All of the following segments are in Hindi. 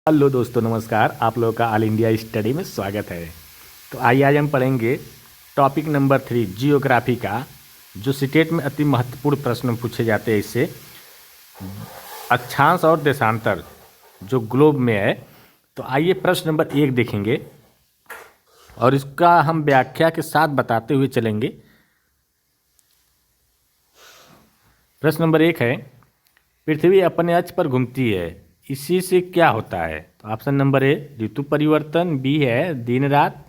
हेलो दोस्तों, नमस्कार। आप लोगों का ऑल इंडिया स्टडी में स्वागत है। तो आइए आज हम पढ़ेंगे टॉपिक नंबर 3 जियोग्राफी का, जो स्टेट में अति महत्वपूर्ण प्रश्न पूछे जाते हैं। इससे अक्षांश और देशांतर जो ग्लोब में है। तो आइए प्रश्न नंबर 1 देखेंगे और इसका हम व्याख्या के साथ बताते हुए चलेंगे। प्रश्न नंबर 1 है, पृथ्वी अपने अक्ष पर घूमती है, इसी से क्या होता है? तो ऑप्शन नंबर ए ऋतु परिवर्तन, बी है दिन रात,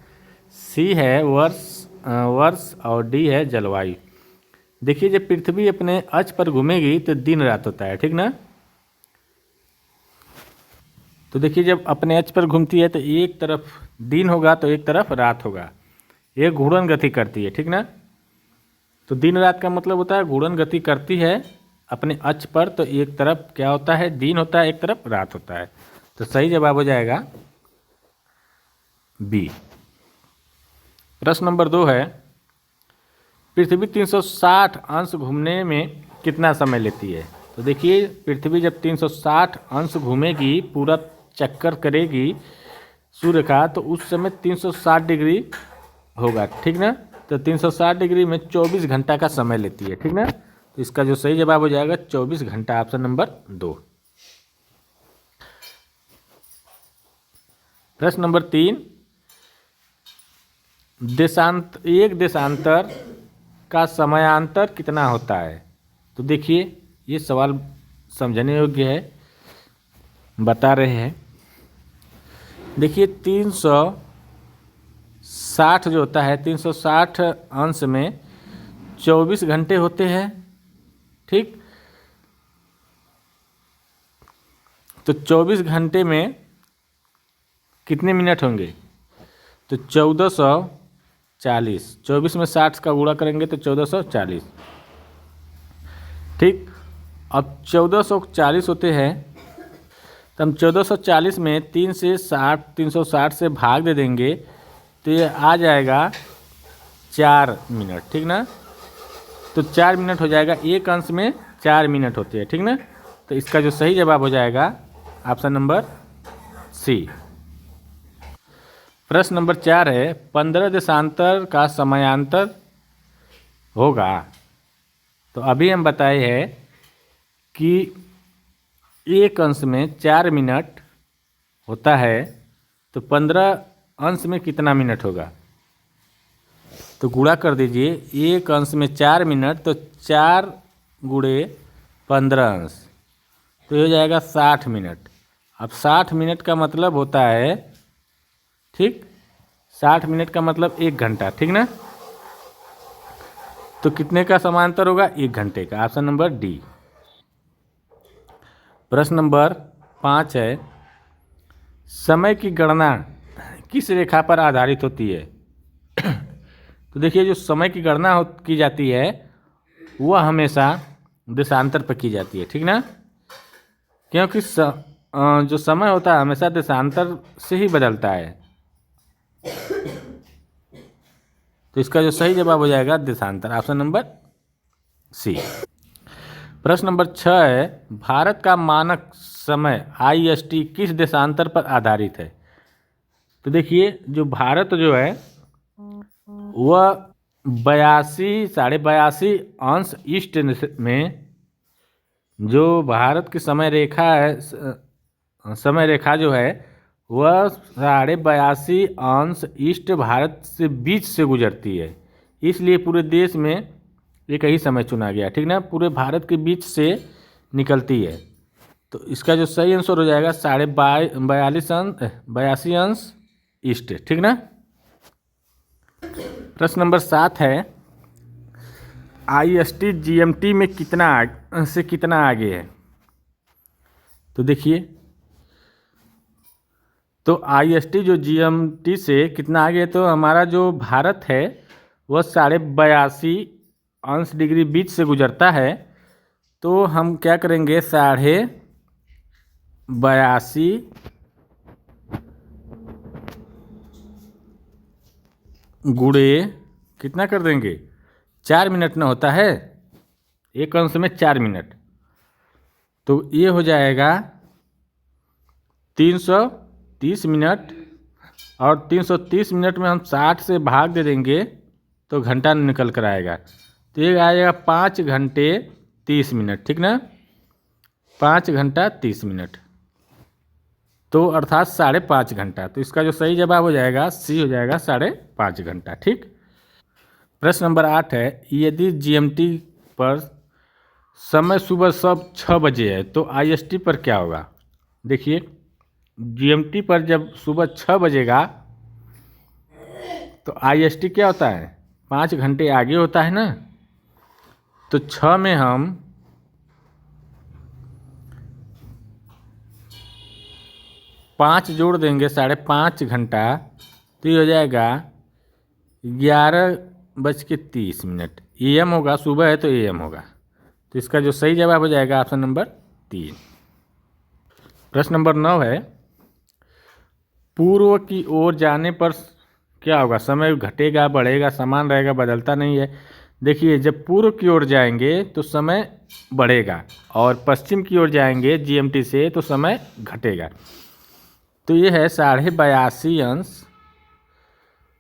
सी है वर्ष और डी है जलवायु। देखिए, जब पृथ्वी अपने अक्ष पर घूमेगी तो दिन रात होता है, ठीक ना। तो देखिए, जब अपने अक्ष पर घूमती है तो एक तरफ दिन होगा तो एक तरफ रात होगा। ये घूर्णन गति करती है, ठीक ना। तो दिन रात का मतलब होता है घूर्णन गति करती है अपने अक्ष पर, तो एक तरफ क्या होता है दिन होता है, एक तरफ रात होता है। तो सही जवाब हो जाएगा बी। प्रश्न नंबर 2 है, पृथ्वी 360 अंश घूमने में कितना समय लेती है? तो देखिए, पृथ्वी जब 360 अंश घूमेगी, पूरा चक्कर करेगी सूर्य का, तो उस समय 360 डिग्री होगा, ठीक ना। तो 360 डिग्री में 24 घंटा का समय लेती है, ठीक ना। तो इसका जो सही जवाब हो जाएगा 24 घंटा, ऑप्शन नंबर 2। प्रश्न नंबर 3, एक देशांतर का समयांतर कितना होता है? तो देखिए, ये सवाल समझने योग्य है, बता रहे हैं। देखिए, 360 जो होता है, 360 अंश में 24 घंटे होते हैं, ठीक। तो 24 घंटे में कितने मिनट होंगे? तो 1440। 24 में 60 का गुणा करेंगे तो 1440, ठीक। अब 1440 होते हैं, तो हम 1440 में 360 से भाग दे देंगे तो ये आ जाएगा 4 मिनट, ठीक ना। तो 4 मिनट हो जाएगा, एक अंश में 4 मिनट होते हैं, ठीक ना। तो इसका जो सही जवाब हो जाएगा ऑप्शन नंबर सी। प्रश्न नंबर 4 है, 15 देशांतर का समयांतर होगा। तो अभी हम बताए हैं कि एक अंश में 4 मिनट होता है, तो 15 अंश में कितना मिनट होगा? तो गुणा कर दीजिए, एक अंश में 4 मिनट, तो 4 गुणे 15 अंश, तो ये हो जाएगा 60 मिनट। अब 60 मिनट का मतलब होता है, ठीक, 60 मिनट का मतलब 1 घंटा, ठीक ना। तो कितने का समांतर होगा? 1 घंटे का, ऑप्शन नंबर डी। प्रश्न नंबर 5 है, समय की गणना किस रेखा पर आधारित होती है? तो देखिए, जो समय की गणना की जाती है वह हमेशा देशांतर पर की जाती है, ठीक ना। क्योंकि जो समय होता है हमेशा देशांतर से ही बदलता है। तो इसका जो सही जवाब हो जाएगा देशांतर, ऑप्शन नंबर सी। प्रश्न नंबर 6 है, भारत का मानक समय IST किस देशांतर पर आधारित है? तो देखिए, जो भारत जो है वह 82 अंश ईस्ट में, जो भारत की समय रेखा है, समय रेखा जो है वह 82 अंश ईस्ट भारत से बीच से गुजरती है। इसलिए पूरे देश में एक ही समय चुना गया, ठीक ना। पूरे भारत के बीच से निकलती है। तो इसका जो सही आंसर हो जाएगा 82 अंश ईस्ट, ठीक ना। प्रश्न नंबर 7 है, IST GMT में कितना आगे है? तो देखिए, तो IST जो GMT से कितना आगे है, तो हमारा जो भारत है वह 82 अंश डिग्री बीच से गुजरता है। तो हम क्या करेंगे, 82.5 गुणे कितना कर देंगे, 4 मिनट ना होता है, एक अंश में 4 मिनट, तो ये हो जाएगा 330 मिनट, और 330 मिनट में हम 60 से भाग दे देंगे तो घंटा निकल कर आएगा। तो ये आएगा 5 घंटे 30 मिनट, ठीक ना, 5 घंटा 30 मिनट, तो अर्थात 5.5 घंटा। तो इसका जो सही जवाब हो जाएगा सी हो जाएगा 5.5 घंटा। ठीक। प्रश्न नंबर 8 है, यदि जीएमटी पर समय सुबह सब 6 बजे है तो आईएसटी पर क्या होगा। देखिए, जीएमटी पर जब सुबह 6 बजेगा तो आईएसटी क्या होता है, 5 घंटे आगे होता है ना। तो 6 में हम 5 जोड़ देंगे, 5.5 घंटा, तो ये हो जाएगा 11:30। एएम होगा, सुबह है तो एएम होगा। तो इसका जो सही जवाब हो जाएगा ऑप्शन नंबर 3। प्रश्न नंबर 9 है, पूर्व की ओर जाने पर क्या होगा, समय घटेगा, बढ़ेगा, समान रहेगा, बदलता नहीं है। देखिए, जब पूर्व की ओर जाएंगे तो समय बढ़ेगा, और पश्चिम की ओर जाएंगे जीएमटी से तो समय घटेगा। तो ये है 82.5 अंश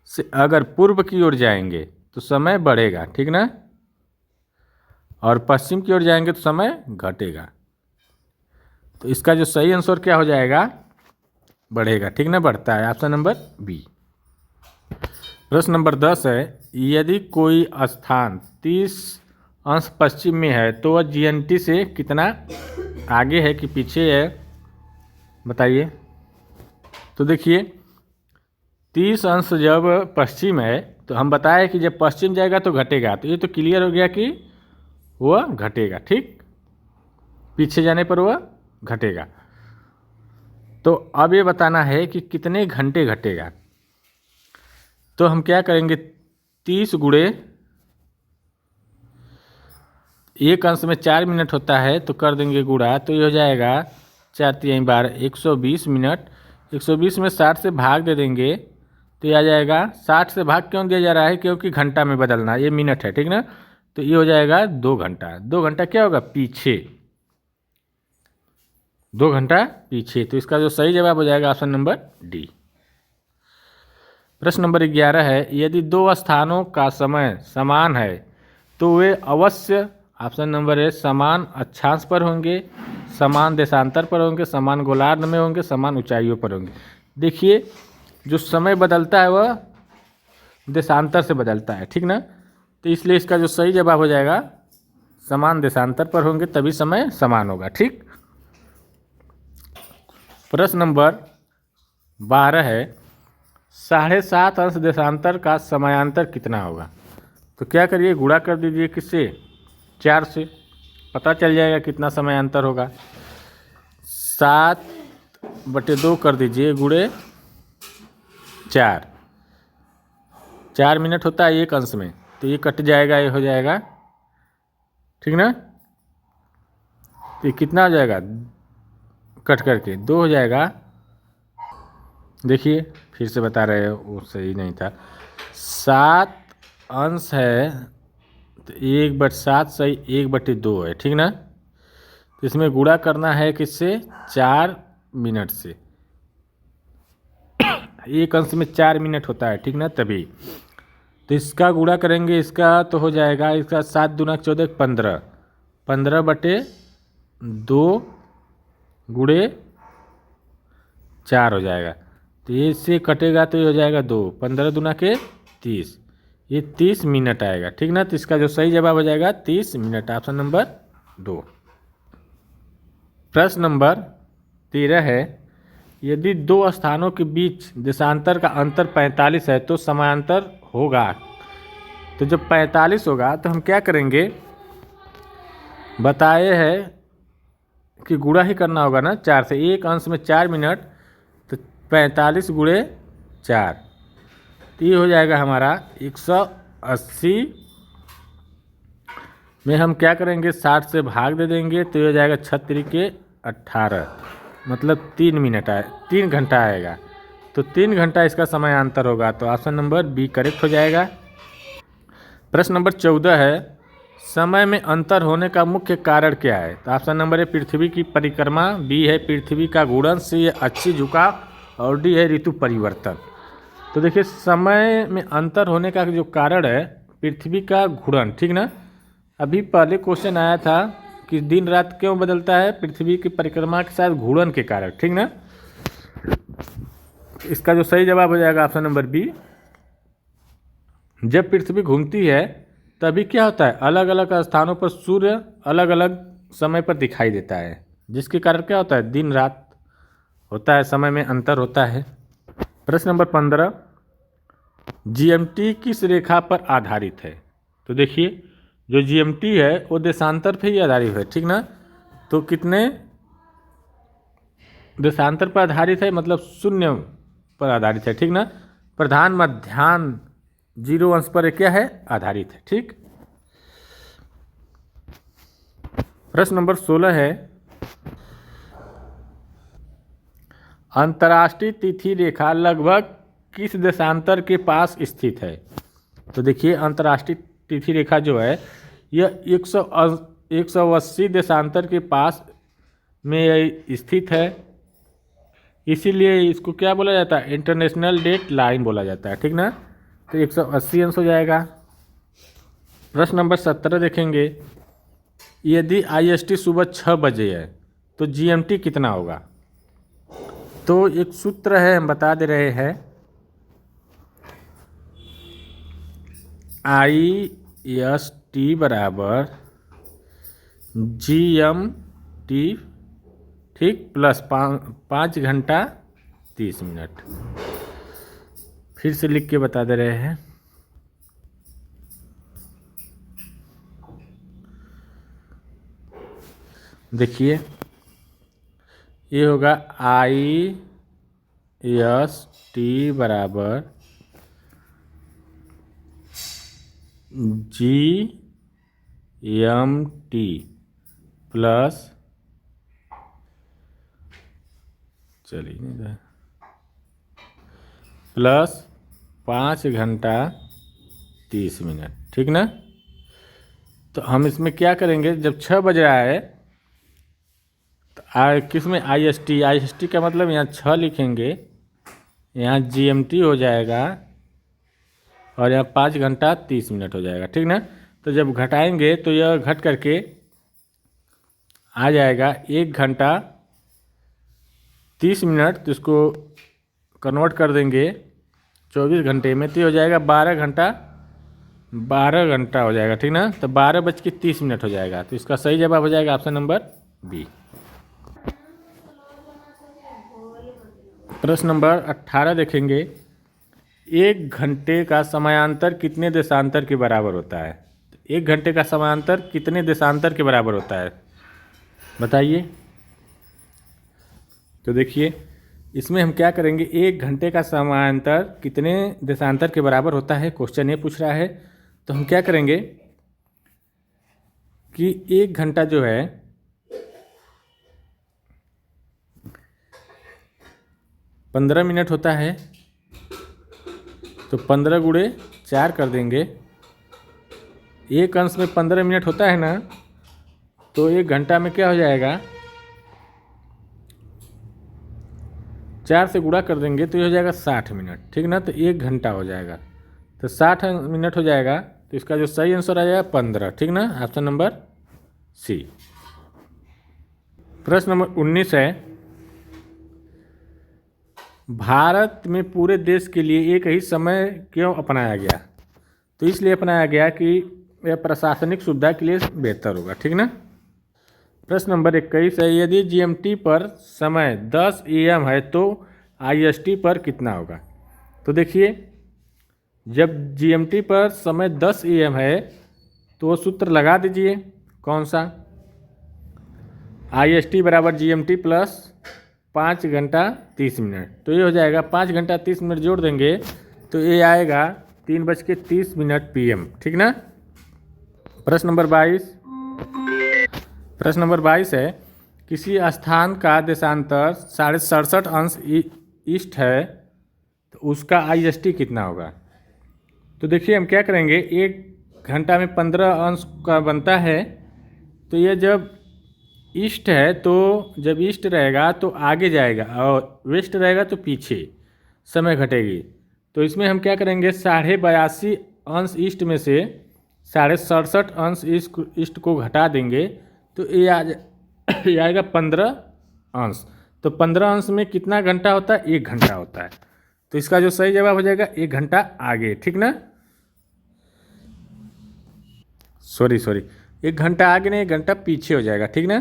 से अगर पूर्व की ओर जाएंगे तो समय बढ़ेगा, ठीक ना, और पश्चिम की ओर जाएंगे तो समय घटेगा। तो इसका जो सही आंसर क्या हो जाएगा, बढ़ेगा, ठीक ना, बढ़ता है, ऑप्शन नंबर बी। प्रश्न नंबर 10 है, यदि कोई स्थान 30 अंश पश्चिम में है तो वह जीएमटी से कितना आगे है कि पीछे है, बताइए। तो देखिए, 30 अंश जब पश्चिम है तो हम बताए कि जब पश्चिम जाएगा तो घटेगा, तो ये तो क्लियर हो गया कि वह घटेगा, ठीक, पीछे जाने पर वह घटेगा। तो अब ये बताना है कि कितने घंटे घटेगा। तो हम क्या करेंगे, 30 गुणे 1 अंश में 4 मिनट होता है तो कर देंगे गुणा, तो ये हो जाएगा 4 × 12 120 मिनट। 120 में 60 से भाग दे देंगे तो ये आ जाएगा, 60 से भाग क्यों दिया जा रहा है, क्योंकि घंटा में बदलना, ये मिनट है, ठीक ना। तो ये हो जाएगा 2 घंटा। 2 घंटा क्या होगा, पीछे, 2 घंटा पीछे। तो इसका जो सही जवाब हो जाएगा ऑप्शन नंबर डी। प्रश्न नंबर 11 है, यदि 2 स्थानों का समय समान है तो वे अवश्य, ऑप्शन नंबर ए, समान अक्षांश पर होंगे, समान देशांतर पर होंगे, समान गोलार्ध में होंगे, समान ऊंचाइयों पर होंगे। देखिए, जो समय बदलता है वह देशांतर से बदलता है, ठीक ना, तो इसलिए इसका जो सही जवाब हो जाएगा, समान देशांतर पर होंगे तभी समय समान होगा, ठीक। प्रश्न नंबर 12 है, 7.5 अंश देशांतर का समयांतर कितना होगा। तो क्या करिए, गुणा कर दीजिए, किससे, 4 से, पता चल जाएगा कितना समयांतर होगा। 7/2 कर दीजिए, गुणे 4, 4 मिनट होता है 1 अंश में, तो ये कट जाएगा, ये हो जाएगा, ठीक ना। तो ये कितना हो जाएगा, कट करके 2 हो जाएगा। देखिए, फिर से बता रहे हो, वो सही नहीं था। 7 अंश है तो 1/7 सही 1/2 है, ठीक ना। तो इसमें गुणा करना है किससे, 4 मिनट से। 1 अंश में 4 मिनट होता है, ठीक ना, तभी। तो इसका गुणा करेंगे, इसका तो हो जाएगा, इसका 7 दूना 14 15, 15/2 गुणे 4 हो जाएगा। तो ये इससे कटेगा तो ये हो जाएगा 2, 15 दूना के 30, ये 30 मिनट आएगा, ठीक ना। तो इसका जो सही जवाब हो जाएगा 30 मिनट, ऑप्शन नंबर 2। प्रश्न नंबर 13 है, यदि 2 स्थानों के बीच देशांतर का अंतर 45 है तो समांतर होगा। तो जब 45 होगा तो हम क्या करेंगे, बताए हैं कि गुणा ही करना होगा ना 4 से। 1 अंश में 4 मिनट, तो 45 गुणे 4, तो ये हो जाएगा हमारा 180 में हम क्या करेंगे, 60 से भाग दे देंगे तो ये हो जाएगा 6 के 18, मतलब 3 मिनट आए, 3 घंटा आएगा। तो 3 घंटा इसका समयांतर होगा, तो ऑप्शन नंबर बी करेक्ट हो जाएगा। प्रश्न नंबर 14 है, समय में अंतर होने का मुख्य कारण क्या है? तो ऑप्शन नंबर ए पृथ्वी की परिक्रमा, बी है पृथ्वी का घूर्णन, सी है अच्छी झुकाव और डी है ऋतु परिवर्तन। तो देखिए समय में अंतर होने का जो कारण है पृथ्वी का घूर्णन, ठीक ना। अभी पहले क्वेश्चन आया था कि दिन रात क्यों बदलता है? पृथ्वी की परिक्रमा के साथ घूर्णन के कारण, ठीक ना। इसका जो सही जवाब हो जाएगा ऑप्शन नंबर बी। जब पृथ्वी घूमती है तभी क्या होता है, अलग अलग स्थानों पर सूर्य अलग अलग समय पर दिखाई देता है, जिसके कारण क्या होता है, दिन रात होता है, समय में अंतर होता है। प्रश्न नंबर 15, जीएमटी किस रेखा पर आधारित है? तो देखिए जो जीएमटी है वो देशांतर पर ही आधारित है, ठीक ना। तो कितने देशांतर पर आधारित है, मतलब शून्य पर आधारित है, ठीक ना। प्रधान मध्याह्न 0 अंश पर क्या है, आधारित है, ठीक। प्रश्न नंबर 16 है, अंतर्राष्ट्रीय तिथि रेखा लगभग किस देशांतर के पास स्थित है? तो देखिए अंतर्राष्ट्रीय तिथि रेखा जो है यह 180 देशांतर के पास में स्थित है, इसीलिए इसको क्या बोला जाता है, इंटरनेशनल डेट लाइन बोला जाता है, ठीक ना। तो 180 अंश हो जाएगा। प्रश्न नंबर 17 देखेंगे, यदि IST सुबह 6 बजे है तो GMT कितना होगा? तो एक सूत्र है, हम बता दे रहे हैं, IST बराबर GMT, ठीक, प्लस 5 घंटा 30 मिनट। फिर से लिख के बता दे रहे हैं, देखिए ये होगा IST बराबर GMT प्लस, चलिए, प्लस 5 घंटा 30 मिनट, ठीक ना। तो हम इसमें क्या करेंगे, जब 6 बज रहा है तो किस में IST का मतलब यहाँ 6 लिखेंगे, यहाँ GMT हो जाएगा और यहाँ 5 घंटा 30 मिनट हो जाएगा, ठीक ना। तो जब घटाएंगे तो यह घट करके आ जाएगा 1 घंटा 30 मिनट, तो इसको कन्वर्ट कर देंगे 24 घंटे में, तो हो जाएगा 12 घंटा हो जाएगा, ठीक ना। तो 12:30 हो जाएगा। तो इसका सही जवाब हो जाएगा ऑप्शन नंबर बी। प्रश्न नंबर 18 देखेंगे, 1 घंटे का समयांतर कितने देशांतर के बराबर होता है? 1 घंटे का समयांतर कितने देशांतर के बराबर होता है, बताइए। तो देखिए इसमें हम क्या करेंगे, 1 घंटे का समयांतर कितने देशांतर के बराबर होता है, क्वेश्चन ये पूछ रहा है। तो हम क्या करेंगे कि 1 घंटा जो है 15 मिनट होता है, तो 15 गुणे 4 कर देंगे। 1 अंश में 15 मिनट होता है ना, तो 1 घंटा में क्या हो जाएगा, 4 से गुणा कर देंगे तो ये हो जाएगा 60 मिनट, ठीक ना। तो 1 घंटा हो जाएगा, तो 60 मिनट हो जाएगा। तो इसका जो सही आंसर आ जाएगा 15, ठीक ना, ऑप्शन नंबर सी। प्रश्न नंबर 19 है, भारत में पूरे देश के लिए एक ही समय क्यों अपनाया गया? तो इसलिए अपनाया गया कि यह प्रशासनिक सुविधा के लिए बेहतर होगा, ठीक ना। प्रश्न नंबर 21 है, यदि GMT पर समय 10 AM है तो IST पर कितना होगा? तो देखिए जब GMT पर समय 10 AM है तो वो सूत्र लगा दीजिए, कौन सा, IST बराबर GMT प्लस 5 घंटा 30 मिनट। तो ये हो जाएगा 5 घंटा 30 मिनट जोड़ देंगे तो ये आएगा 3:30 PM, ठीक ना। प्रश्न नंबर 22 है, किसी स्थान का देशांतर 67.5 अंश ईस्ट है तो उसका IST कितना होगा? तो देखिए हम क्या करेंगे, एक घंटा में 15 अंश का बनता है, तो ये जब ईस्ट है तो जब ईस्ट रहेगा तो आगे जाएगा और वेस्ट रहेगा तो पीछे समय घटेगी। तो इसमें हम क्या करेंगे, 82.5 अंश ईस्ट में से 67.5 अंश ईस्ट को घटा देंगे तो ये ये आएगा 15 अंश। तो 15 अंश में कितना घंटा होता है, 1 घंटा होता है। तो इसका जो सही जवाब हो जाएगा 1 घंटा आगे, ठीक ना। सॉरी 1 घंटा आगे नहीं, 1 घंटा पीछे हो जाएगा, ठीक ना।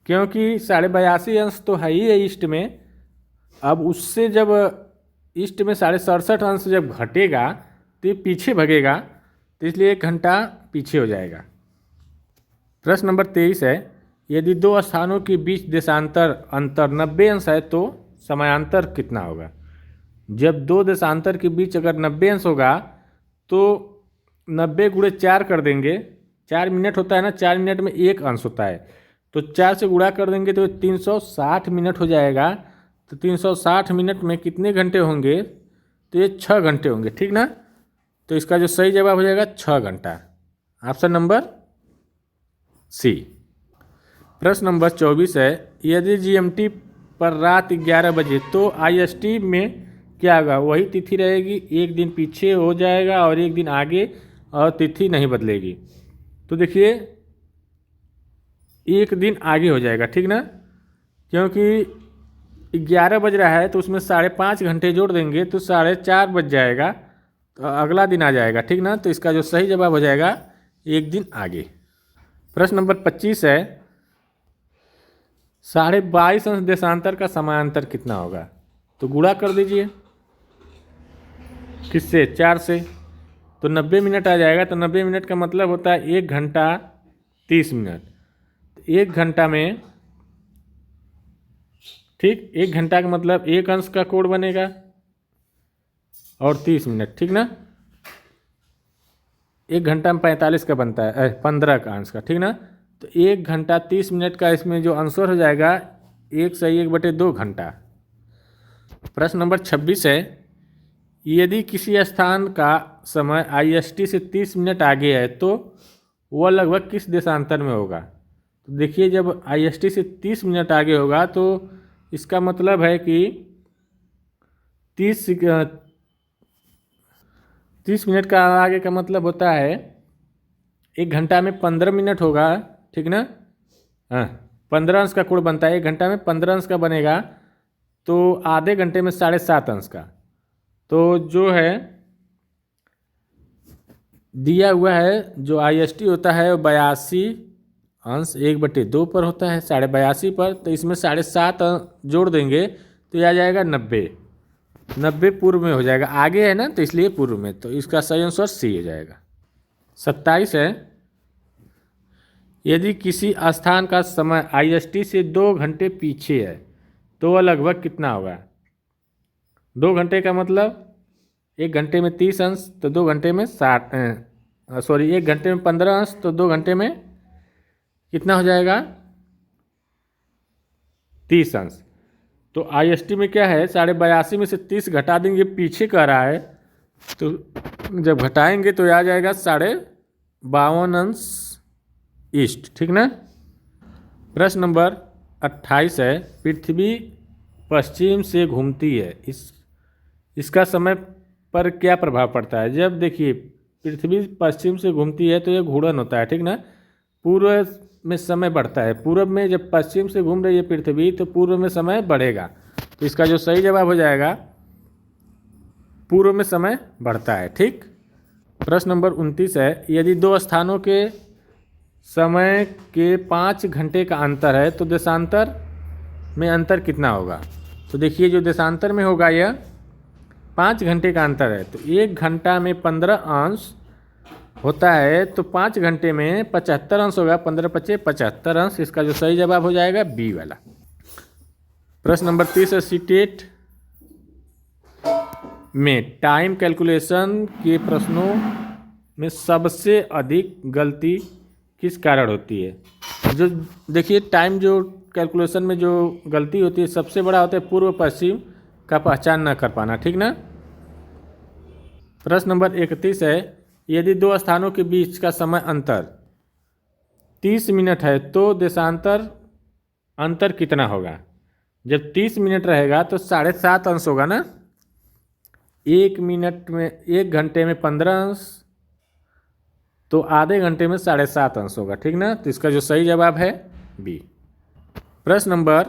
क्योंकि 82.5 अंश तो है ही है ईस्ट में, अब उससे जब ईस्ट में 67.5 अंश जब घटेगा तो ये पीछे भगेगा, तो इसलिए 1 घंटा पीछे हो जाएगा। प्रश्न नंबर 23 है, यदि दो स्थानों के बीच देशांतर अंतर 90 अंश है तो समयांतर कितना होगा। जब दो देशांतर के बीच अगर 90 अंश होगा तो 90 गुणे 4 कर देंगे, 4 मिनट होता है ना, 4 मिनट में 1 अंश होता है, तो 4 से गुणा कर देंगे तो 360 मिनट हो जाएगा। तो 360 मिनट में कितने घंटे होंगे, तो ये 6 घंटे होंगे, ठीक ना। तो इसका जो सही जवाब हो जाएगा 6 घंटा, ऑप्शन नंबर सी। प्रश्न नंबर 24 है, यदि जीएमटी पर रात 11 बजे तो आईएसटी में क्या होगा, वही तिथि रहेगी, एक दिन पीछे हो जाएगा और एक दिन आगे, और तिथि नहीं बदलेगी। तो देखिए एक दिन आगे हो जाएगा, ठीक ना, क्योंकि 11 बज रहा है तो उसमें 5.5 घंटे जोड़ देंगे तो 4:30 बज जाएगा, तो अगला दिन आ जाएगा, ठीक ना। तो इसका जो सही जवाब हो जाएगा एक दिन आगे। प्रश्न नंबर 25 है, 22.5 अंश देशांतर का समांतर कितना होगा। तो गुणा कर दीजिए, किससे, 4 से, तो 90 मिनट आ जाएगा। तो 90 मिनट का मतलब होता है 1 घंटा 30 मिनट। 1 घंटा में, ठीक, 1 घंटा का मतलब 1 अंश का कोण बनेगा और 30 मिनट, ठीक ना। 1 घंटा में 45 का बनता है, 15 का अंश का, ठीक ना। तो 1 घंटा 30 मिनट का इसमें जो आंसर हो जाएगा 1/1/2 घंटा। प्रश्न नंबर 26 है, यदि किसी स्थान का समय आईएसटी से 30 मिनट आगे है तो वह लगभग किस देशांतर में होगा। तो देखिए जब आईएसटी से 30 मिनट आगे होगा तो इसका मतलब है कि 30 मिनट का आगे का मतलब होता है 1 घंटा में 15 मिनट होगा, ठीक ना। हाँ, 15 अंश का कोण बनता है, 1 घंटा में 15 अंश का बनेगा, तो आधे घंटे में 7.5 अंश का। तो जो है दिया हुआ है जो आईएसटी होता है वो 82 अंश 1/2 पर होता है, 82.5 पर। तो इसमें 7.5 जोड़ देंगे तो यह आ जाएगा 90 पूर्व में हो जाएगा, आगे है ना तो इसलिए पूर्व में। तो इसका सही आंसर सी हो जाएगा। 27 है, यदि किसी स्थान का समय आईएसटी से 2 घंटे पीछे है तो वह लगभग कितना होगा। 2 घंटे का मतलब 1 घंटे में 30 अंश, तो 2 घंटे में 1 घंटे में 15 अंश, तो 2 घंटे में कितना हो जाएगा, 30 अंश। तो आईएसटी में क्या है, 82.5 में से 30 घटा देंगे, पीछे कह रहा है, तो जब घटाएंगे तो आ जाएगा 52.5 अंश ईस्ट, ठीक ना। प्रश्न नंबर 28 है, पृथ्वी पश्चिम से घूमती है, इसका समय पर क्या प्रभाव पड़ता है। जब देखिए पृथ्वी पश्चिम से घूमती है तो ये घूर्णन होता है, ठीक ना। पूर्व में समय बढ़ता है, पूर्व में जब पश्चिम से घूम रही है पृथ्वी तो पूर्व में समय बढ़ेगा। तो इसका जो सही जवाब हो जाएगा पूर्व में समय बढ़ता है, ठीक। प्रश्न नंबर 29 है, यदि दो स्थानों के समय के 5 घंटे का अंतर है तो देशांतर में अंतर कितना होगा। तो देखिए जो देशांतर में होगा यह 5 घंटे का अंतर है, तो 1 घंटा में 15 अंश होता है, तो 5 घंटे में 75 अंश होगा, 15×5 = 75 अंश। इसका जो सही जवाब हो जाएगा बी वाला। प्रश्न नंबर 30 है, सीटेट में टाइम कैलकुलेशन के प्रश्नों में सबसे अधिक गलती किस कारण होती है। जो देखिए टाइम जो कैलकुलेशन में जो गलती होती है सबसे बड़ा होता है पूर्व पश्चिम का पहचान न कर पाना, ठीक ना। प्रश्न नंबर 31 है, यदि दो स्थानों के बीच का समय अंतर 30 मिनट है तो देशांतर अंतर कितना होगा? जब 30 मिनट रहेगा तो 7.5 अंश होगा ना। 1 घंटे में 15 अंश, तो आधे घंटे में 7.5 अंश होगा, ठीक ना। तो इसका जो सही जवाब है बी। प्रश्न नंबर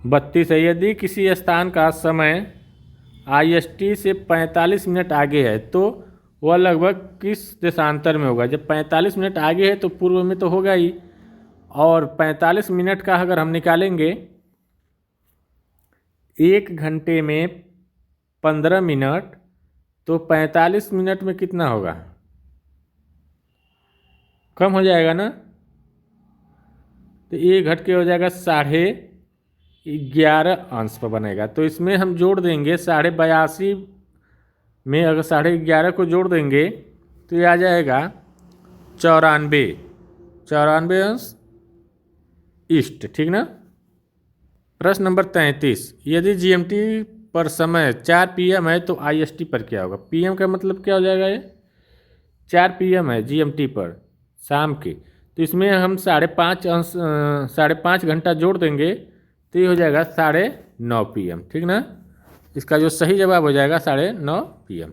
32 है, यदि किसी स्थान का समय IST से 45 मिनट आगे है तो वह लगभग किस देशांतर में होगा? जब 45 मिनट आगे है तो पूर्व में तो होगा ही, और 45 मिनट का अगर हम निकालेंगे 1 घंटे में 15 मिनट, तो 45 मिनट में कितना होगा? कम हो जाएगा ना। तो ये घट के हो जाएगा 11.5 अंश पर बनेगा। तो इसमें हम जोड़ देंगे 82.5 में, अगर 11.5 को जोड़ देंगे तो ये आ जाएगा 94 अंश ईस्ट, ठीक ना। प्रश्न नंबर 33, यदि GMT पर समय 4 PM है तो IST पर क्या होगा? PM का मतलब क्या हो जाएगा? ये 4 PM है GMT पर शाम के, तो इसमें हम 5.5 घंटा जोड़ देंगे तो ये हो जाएगा 9:30 PM, ठीक ना। इसका जो सही जवाब हो जाएगा 9:30 PM।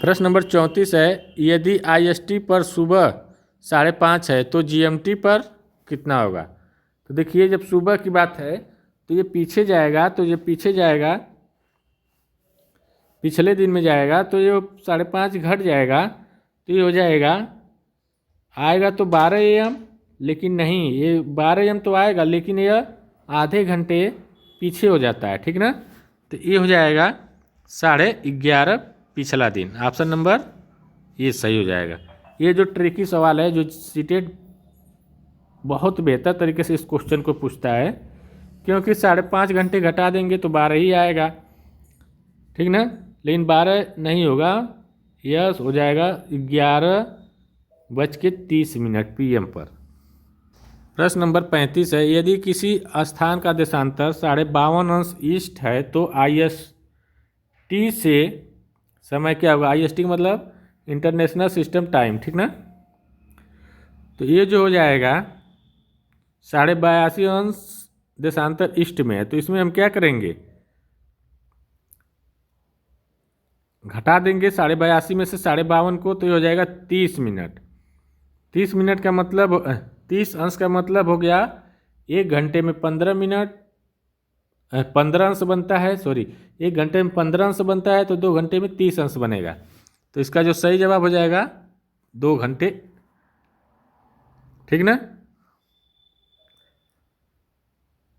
प्रश्न नंबर 34 है, यदि IST पर सुबह 5:30 है तो GMT पर कितना होगा? तो देखिए, जब सुबह की बात है तो ये पीछे जाएगा, तो ये पीछे जाएगा, पिछले दिन में जाएगा, तो ये 5:30 घट जाएगा, तो ये हो जाएगा, आएगा तो 12 AM, लेकिन नहीं, ये 12 AM तो आएगा लेकिन यह आधे घंटे पीछे हो जाता है, ठीक ना। तो ये हो जाएगा 11:30 पिछला दिन। ऑप्शन नंबर ये सही हो जाएगा। ये जो ट्रिकी सवाल है, जो सीटेट बहुत बेहतर तरीके से इस क्वेश्चन को पूछता है, क्योंकि 5.5 घंटे घटा देंगे तो 12 ही आएगा, ठीक ना। लेकिन 12 नहीं होगा, यह हो जाएगा 11:30 PM पर। प्रश्न नंबर 35 है, यदि किसी स्थान का देशांतर 52.5 अंश ईस्ट है तो IST से समय क्या होगा? IST का मतलब इंटरनेशनल सिस्टम टाइम, ठीक ना। तो ये जो हो जाएगा 82.5 अंश देशांतर ईस्ट में है, तो इसमें हम क्या करेंगे? घटा देंगे 82.5 में से 52 को, तो ये हो जाएगा 30 मिनट। 30 मिनट का मतलब 30 अंश का मतलब हो गया 1 घंटे में 15 मिनट, 15 अंश बनता है, सॉरी, 1 घंटे में 15 अंश बनता है, तो 2 घंटे में 30 अंश बनेगा। तो इसका जो सही जवाब हो जाएगा 2 घंटे, ठीक ना।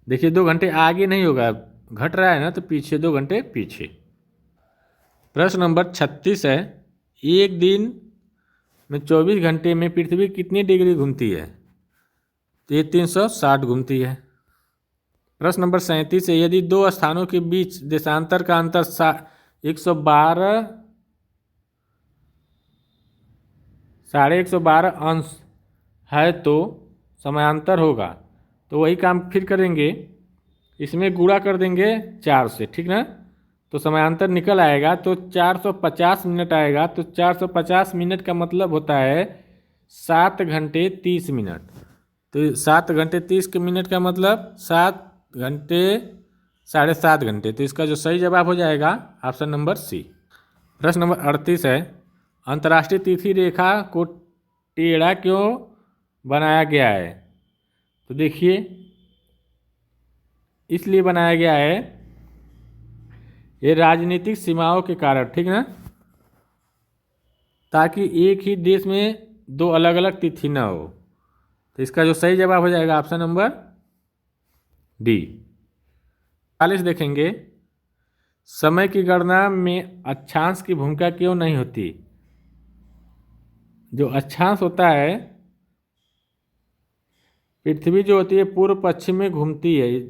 देखिए 2 घंटे आगे नहीं होगा, घट रहा है ना, तो पीछे 2 घंटे पीछे। प्रश्न नंबर 36 है, एक दिन में 24 घंटे में पृथ्वी कितनी डिग्री घूमती है? तो ये 360 घूमती है। प्रश्न नंबर 37 है, यदि दो स्थानों के बीच देशांतर का अंतर 112 अंश है तो समांतर होगा। तो वही काम फिर करेंगे, इसमें गुणा कर देंगे 4 से, ठीक ना। तो समांतर निकल आएगा, तो 450 मिनट आएगा। तो 450 मिनट का मतलब होता है 7 घंटे 30 मिनट। तो 7 घंटे 30 मिनट का मतलब 7 घंटे 7.5 घंटे। तो इसका जो सही जवाब हो जाएगा ऑप्शन नंबर सी। प्रश्न नंबर 38 है, अंतर्राष्ट्रीय तिथि रेखा को टेढ़ा क्यों बनाया गया है? तो देखिए, इसलिए बनाया गया है, ये राजनीतिक सीमाओं के कारण, ठीक ना, ताकि एक ही देश में 2 अलग अलग तिथि ना हो। तो इसका जो सही जवाब हो जाएगा ऑप्शन नंबर डी। 40 देखेंगे, समय की गणना में अक्षांश की भूमिका क्यों नहीं होती? जो अक्षांश होता है, पृथ्वी जो होती है पूर्व पश्चिम में घूमती है,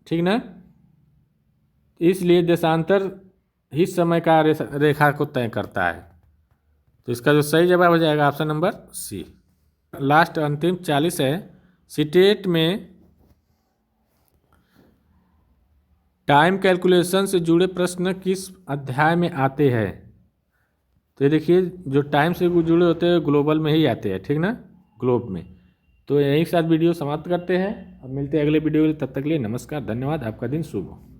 ठीक ना, इसलिए देशांतर ही समय का रेखा को तय करता है। तो इसका जो सही जवाब हो जाएगा ऑप्शन नंबर सी। लास्ट अंतिम 40 है, सीटेट में टाइम कैलकुलेशन से जुड़े प्रश्न किस अध्याय में आते हैं? तो ये देखिए, जो टाइम से जुड़े होते हैं ग्लोबल में ही आते हैं, ठीक ना, ग्लोब में। तो यही के साथ वीडियो समाप्त करते हैं। अब मिलते हैं अगले वीडियो के लिए, तब तक के लिए नमस्कार, धन्यवाद, आपका दिन शुभ हो।